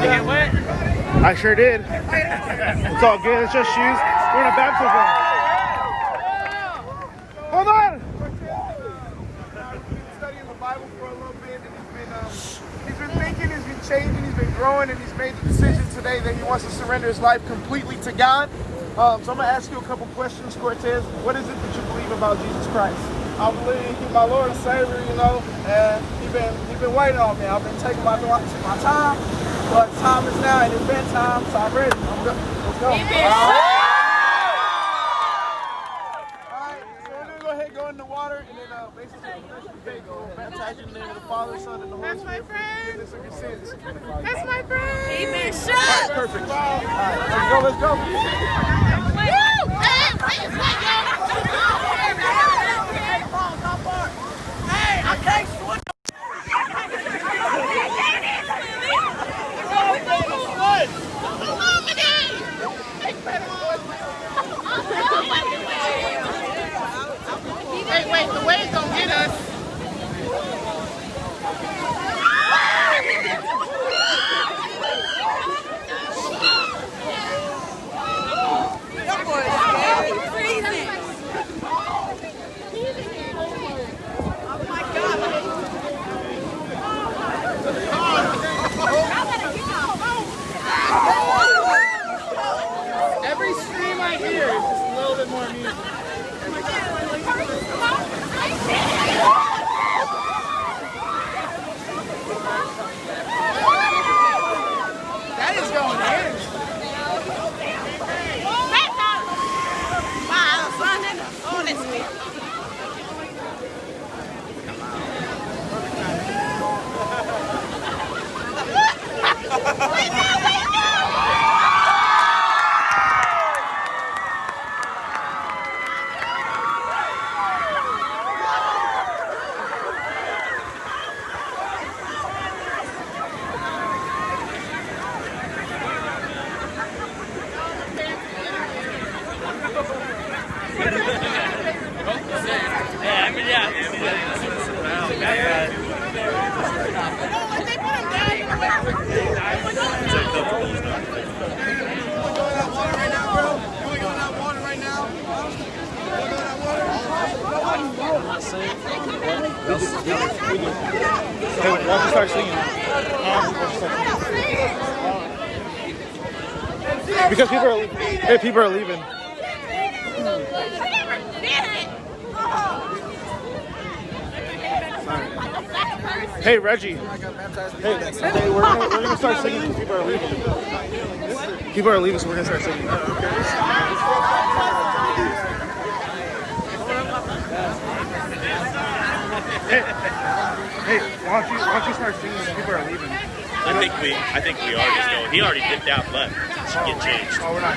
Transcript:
You get wet? I sure did. It's all good. It's just shoes. We're in a baptism. Hold on. He's been studying the Bible for a little bit, and he's been thinking, he's been changing, he's been growing, and he's made the decision today that he wants to surrender his life completely to God. So I'm gonna ask you a couple questions, Cortez. What is it that you believe about Jesus Christ? I believe he's my Lord and Savior, and he's been waiting on me. I've been taking my time, but time is now, and it's been time, so I'm ready. I'm good. Let's go. All right, so we're gonna go ahead and go in the water, and then basically go baptize you in the name of the Father, Son, and the Holy Spirit. Forgiveness of your sins. That's my friend. Amen. Shut All right, perfect. All right, let's go. Hey, I can't swim. Wait, the waves gonna get us. Every stream I hear is just a little bit more music. That is going in. Wow, son, honestly. Hey, why don't you start singing? Because people are leaving. Hey, Reggie. Hey, we're gonna start singing because people are leaving. People are leaving, so we're gonna start singing. Hey, why don't you start singing because people are leaving? I think we are just going. He already dipped out left. Should get changed. Oh, we're not.